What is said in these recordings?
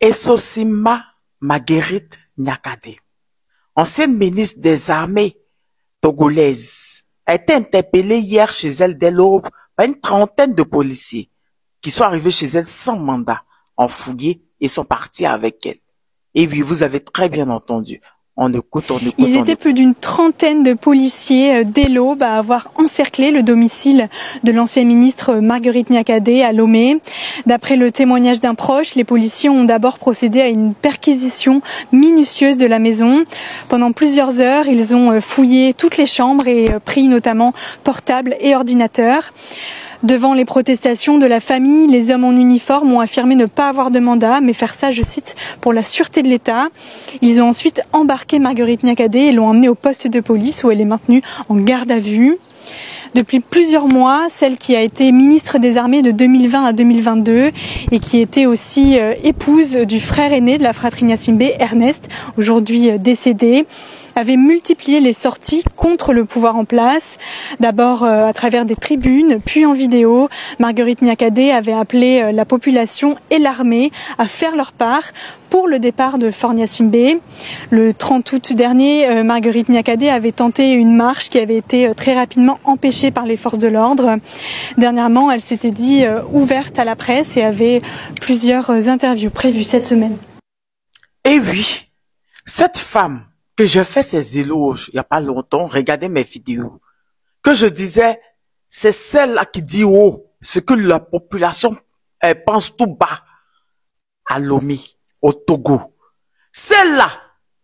Essosima Marguerite Nyakade, ancienne ministre des Armées togolaises, a été interpellée hier chez elle dès l'aube par une trentaine de policiers qui sont arrivés chez elle sans mandat, ont fouillé et sont partis avec elle. Et oui, vous avez très bien entendu. On écoute. Ils étaient plus d'une trentaine de policiers dès l'aube à avoir encerclé le domicile de l'ancien ministre Marguerite Nyakade à Lomé. D'après le témoignage d'un proche, les policiers ont d'abord procédé à une perquisition minutieuse de la maison. Pendant plusieurs heures, ils ont fouillé toutes les chambres et pris notamment portables et ordinateurs. Devant les protestations de la famille, les hommes en uniforme ont affirmé ne pas avoir de mandat, mais faire ça, je cite, pour la sûreté de l'État. Ils ont ensuite embarqué Marguerite Nyakade et l'ont emmenée au poste de police où elle est maintenue en garde à vue. Depuis plusieurs mois, celle qui a été ministre des Armées de 2020 à 2022 et qui était aussi épouse du frère aîné de la fratrie Gnassingbé, Ernest, aujourd'hui décédé, avait multiplié les sorties contre le pouvoir en place. D'abord à travers des tribunes, puis en vidéo. Marguerite Nyakade avait appelé la population et l'armée à faire leur part pour le départ de Fort Gnassingbé. Le 30 août dernier, Marguerite Nyakade avait tenté une marche qui avait été très rapidement empêchée par les forces de l'ordre. Dernièrement, elle s'était dit ouverte à la presse et avait plusieurs interviews prévues cette semaine. Et oui, cette femme que je fais ses éloges il n'y a pas longtemps, regardez mes vidéos, que je disais, c'est celle-là qui dit haut ce que la population pense tout bas à Lomé, au Togo. Celle-là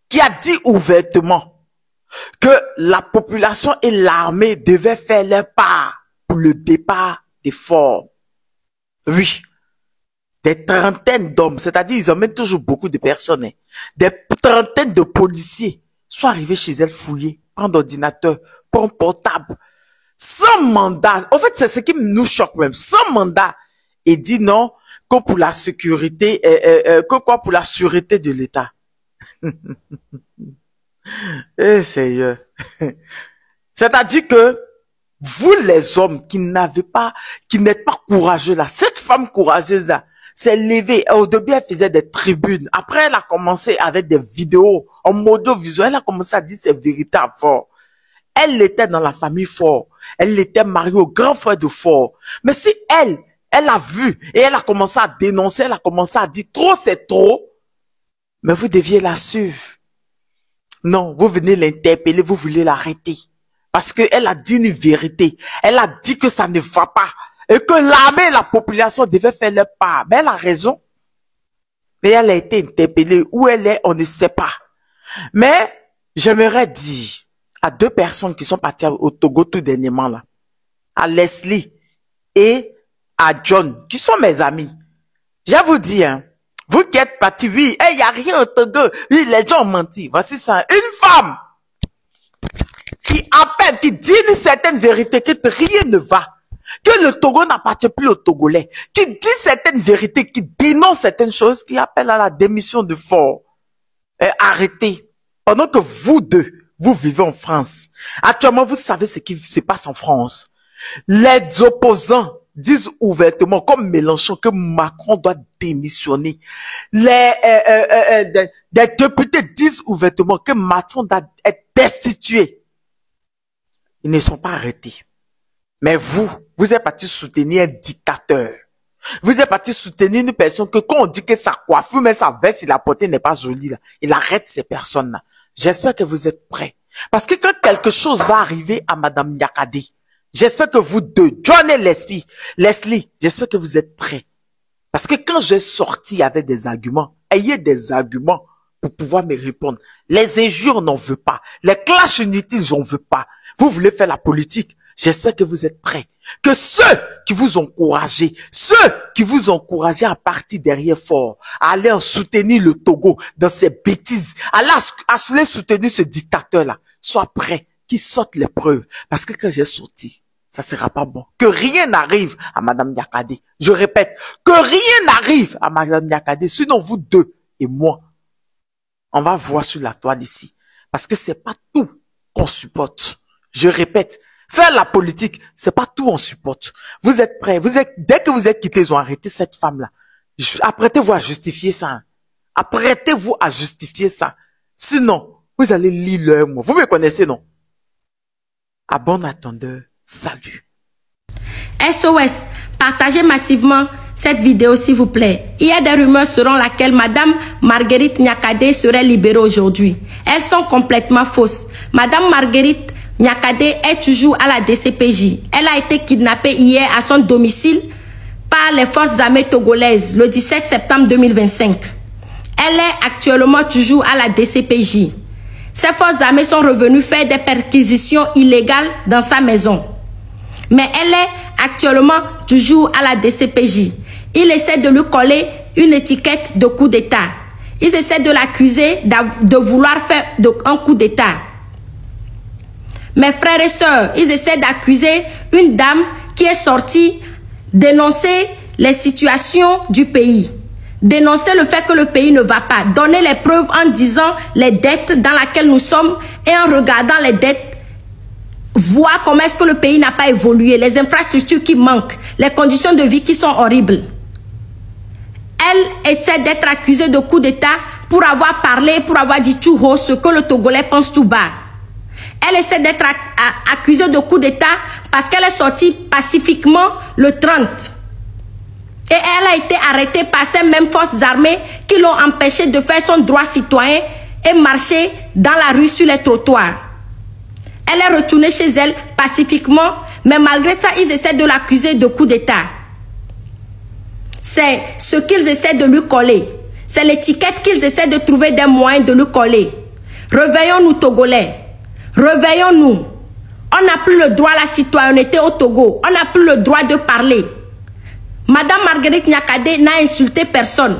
qui a dit ouvertement que la population et l'armée devaient faire leur part pour le départ des forts. Oui. Des trentaines d'hommes, c'est-à-dire ils emmènent toujours beaucoup de personnes, des trentaines de policiers sont arrivés chez elle fouiller, prendre ordinateur, prendre portable, sans mandat. En fait, c'est ce qui nous choque même, sans mandat. Et dit non, que pour la sécurité, que quoi pour la sûreté de l'État. Eh Seigneur. C'est-à-dire que vous les hommes qui n'avez pas, qui n'êtes pas courageux là, cette femme courageuse là, s'est levée. Au début, elle faisait des tribunes. Après, elle a commencé avec des vidéos en audiovisuel. Elle a commencé à dire ses vérités à Fort. Elle était dans la famille Fort. Elle était mariée au grand frère de Fort. Mais si elle a vu et elle a commencé à dénoncer, elle a commencé à dire trop c'est trop, mais vous deviez la suivre. Non, vous venez l'interpeller, vous voulez l'arrêter. Parce qu'elle a dit une vérité. Elle a dit que ça ne va pas. Et que l'armée et la population devaient faire leur part. Mais elle a raison. Mais elle a été interpellée. Où elle est, on ne sait pas. Mais j'aimerais dire à deux personnes qui sont parties au Togo tout dernièrement là, à Leslie et à John, qui sont mes amis. Je vous dis, hein, vous qui êtes partis, oui, il n'y a rien au Togo. Oui, les gens ont menti. Voici ça. Une femme qui appelle, qui dit une certaine vérité, que rien ne va. Que le Togo n'appartient plus aux Togolais, qui dit certaines vérités, qui dénonce certaines choses, qui appelle à la démission de Fort. Arrêtez. Pendant que vous deux, vous vivez en France. Actuellement, vous savez ce qui se passe en France. Les opposants disent ouvertement, comme Mélenchon, que Macron doit démissionner. Des députés disent ouvertement que Macron doit être destitué. Ils ne sont pas arrêtés. Mais vous êtes parti soutenir un dictateur. Vous êtes parti soutenir une personne que quand on dit que sa coiffure, mais sa veste, il a porté n'est pas jolie, là. Il arrête ces personnes-là. J'espère que vous êtes prêts. Parce que quand quelque chose va arriver à Madame Nyakade, j'espère que vous deux, John et Leslie, j'espère que vous êtes prêts. Parce que quand j'ai sorti avec des arguments, ayez des arguments pour pouvoir me répondre. Les injures, n'en veut pas. Les clashs inutiles, j'en veux pas. Vous voulez faire la politique. J'espère que vous êtes prêts. Que ceux qui vous ont encouragé à partir derrière Fort, à aller en soutenir le Togo dans ses bêtises, à aller soutenir ce dictateur-là, soient prêts, qu'ils sortent les preuves. Parce que quand j'ai sorti, ça sera pas bon. Que rien n'arrive à Madame Nyakade. Je répète, que rien n'arrive à Madame Nyakade. Sinon, vous deux et moi, on va voir sur la toile ici. Parce que c'est pas tout qu'on supporte. Je répète, faire la politique, c'est pas tout on supporte. Vous êtes prêts, dès que vous êtes quittés, ils ont arrêté cette femme-là. Apprêtez-vous à justifier ça. Apprêtez-vous à justifier ça. Sinon, vous allez lire leur mot. Vous me connaissez, non? À bon attendeur, salut. SOS, partagez massivement cette vidéo s'il vous plaît. Il y a des rumeurs selon lesquelles Madame Marguerite Niakhaté serait libérée aujourd'hui. Elles sont complètement fausses. Madame Marguerite Niakhaté est toujours à la DCPJ. Elle a été kidnappée hier à son domicile par les forces armées togolaises le 17 septembre 2025. Elle est actuellement toujours à la DCPJ. Ces forces armées sont revenues faire des perquisitions illégales dans sa maison. Mais elle est actuellement toujours à la DCPJ. Ils essaient de lui coller une étiquette de coup d'État. Ils essaient de l'accuser de vouloir faire un coup d'État. Mes frères et sœurs, ils essaient d'accuser une dame qui est sortie dénoncer les situations du pays. Dénoncer le fait que le pays ne va pas. Donner les preuves en disant les dettes dans lesquelles nous sommes et en regardant les dettes, voir comment est-ce que le pays n'a pas évolué, les infrastructures qui manquent, les conditions de vie qui sont horribles. Elle essaie d'être accusée de coup d'État pour avoir parlé, pour avoir dit tout haut ce que le Togolais pense tout bas. Elle essaie d'être accusée de coup d'État parce qu'elle est sortie pacifiquement le 30. Et elle a été arrêtée par ces mêmes forces armées qui l'ont empêchée de faire son droit citoyen et marcher dans la rue sur les trottoirs. Elle est retournée chez elle pacifiquement, mais malgré ça, ils essaient de l'accuser de coup d'État. C'est ce qu'ils essaient de lui coller. C'est l'étiquette qu'ils essaient de trouver des moyens de lui coller. Réveillons-nous, Togolais. Réveillons-nous. On n'a plus le droit à la citoyenneté au Togo. On n'a plus le droit de parler. Madame Marguerite Niakhaté n'a insulté personne.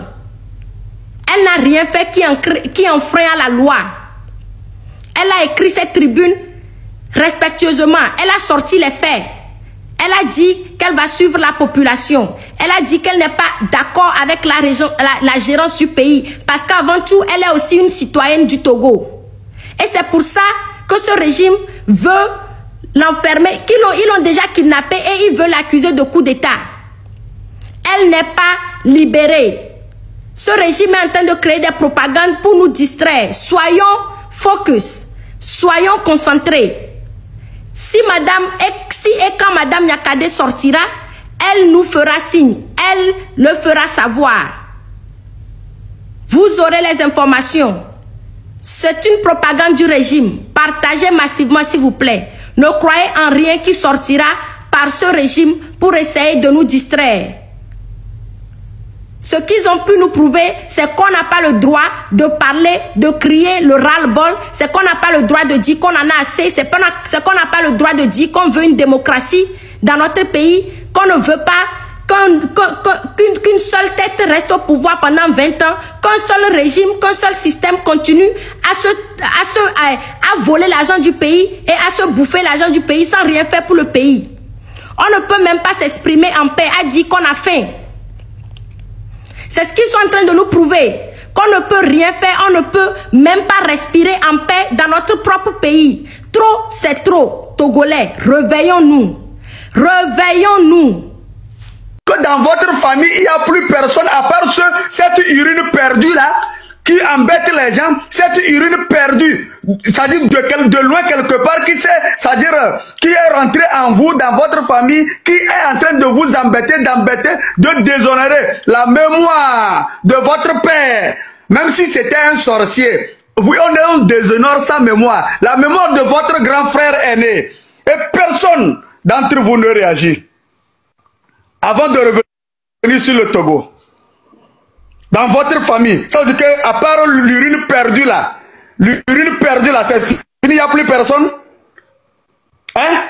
Elle n'a rien fait qui enfreint à la loi. Elle a écrit cette tribune respectueusement. Elle a sorti les faits. Elle a dit qu'elle va suivre la population. Elle a dit qu'elle n'est pas d'accord avec la gérance du pays. Parce qu'avant tout, elle est aussi une citoyenne du Togo. Et c'est pour ça que ce régime veut l'enfermer. Ils l'ont déjà kidnappée et ils veulent l'accuser de coup d'État. Elle n'est pas libérée. Ce régime est en train de créer des propagandes pour nous distraire. Soyons focus. Soyons concentrés. Si quand Madame Niakhaté sortira, elle nous fera signe. Elle le fera savoir. Vous aurez les informations. C'est une propagande du régime. Partagez massivement s'il vous plaît. Ne croyez en rien qui sortira par ce régime pour essayer de nous distraire. Ce qu'ils ont pu nous prouver, c'est qu'on n'a pas le droit de parler, de crier le ras-le-bol. C'est qu'on n'a pas le droit de dire qu'on en a assez. C'est qu'on n'a pas le droit de dire qu'on veut une démocratie dans notre pays, qu'on ne veut pas qu'une seule tête reste au pouvoir pendant 20 ans, qu'un seul régime, qu'un seul système continue à voler l'argent du pays et à se bouffer l'argent du pays sans rien faire pour le pays. On ne peut même pas s'exprimer en paix, à dire qu'on a faim. C'est ce qu'ils sont en train de nous prouver. Qu'on ne peut rien faire, on ne peut même pas respirer en paix dans notre propre pays. Trop, c'est trop. Togolais, réveillons-nous. Réveillons-nous. Que dans votre famille, il n'y a plus personne à part cette urine perdue là, qui embête les gens, cette urine perdue, c'est-à-dire de loin quelque part, c'est-à-dire qui est rentré en vous, dans votre famille, qui est en train de vous embêter, de déshonorer la mémoire de votre père, même si c'était un sorcier. Oui, on déshonore sa mémoire, la mémoire de votre grand frère aîné, et personne d'entre vous ne réagit. Avant de revenir sur le Togo, dans votre famille, ça veut dire qu'à part l'urine perdue là, c'est fini, il n'y a plus personne. Hein?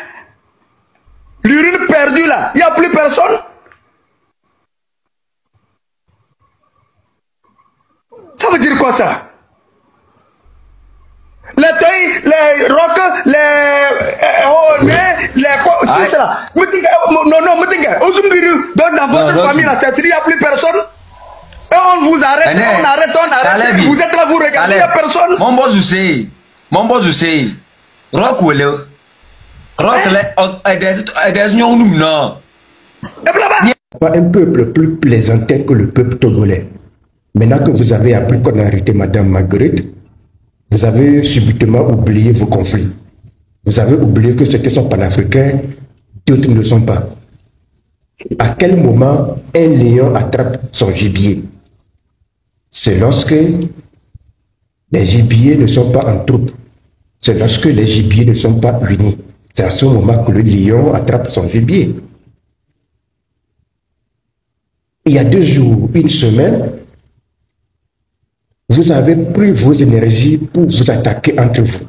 L'urine perdue là, il n'y a plus personne. Ça veut dire quoi ça? Les teuils, les rocs, les tout ça. Donc dans votre famille là, c'est fini, il n'y a plus personne. Et on vous arrête, on arrête. Vous êtes là, vous regardez, il n'y a personne. Mon boss, je sais. Rock ou le rock, pas un peuple plus plaisantin que le peuple togolais. Maintenant que vous avez appris qu'on a arrêté Madame Marguerite, vous avez subitement oublié vos conflits. Vous avez oublié que certains sont panafricains, d'autres ne le sont pas. À quel moment un lion attrape son gibier? C'est lorsque les gibiers ne sont pas en troupe. C'est lorsque les gibiers ne sont pas unis. C'est à ce moment que le lion attrape son gibier. Il y a 2 jours, 1 semaine, vous avez pris vos énergies pour vous attaquer entre vous.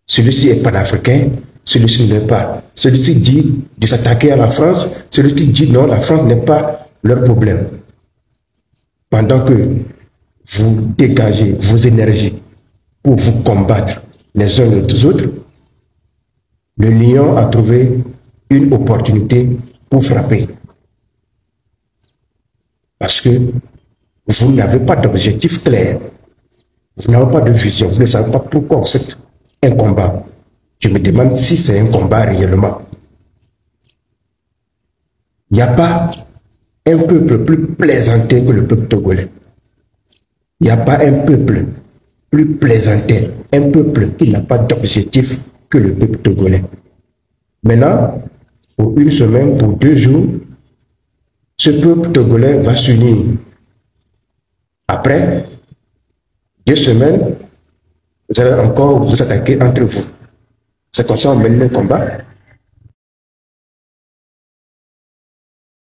Celui-ci est panafricain, celui-ci ne l'est pas. Celui-ci dit de s'attaquer à la France, celui qui dit non, la France n'est pas leur problème. Pendant que vous dégagez vos énergies pour vous combattre les uns les autres, le lion a trouvé une opportunité pour frapper. Parce que vous n'avez pas d'objectif clair. Vous n'avez pas de vision. Vous ne savez pas pourquoi vous faites un combat. Je me demande si c'est un combat réellement. Il n'y a pas un peuple plus plaisantin que le peuple togolais. Il n'y a pas un peuple plus plaisantin, un peuple qui n'a pas d'objectif que le peuple togolais. Maintenant, pour 1 semaine, pour 2 jours, ce peuple togolais va s'unir. Après 2 semaines, vous allez encore vous attaquer entre vous. C'est comme ça qu'on mène le combat.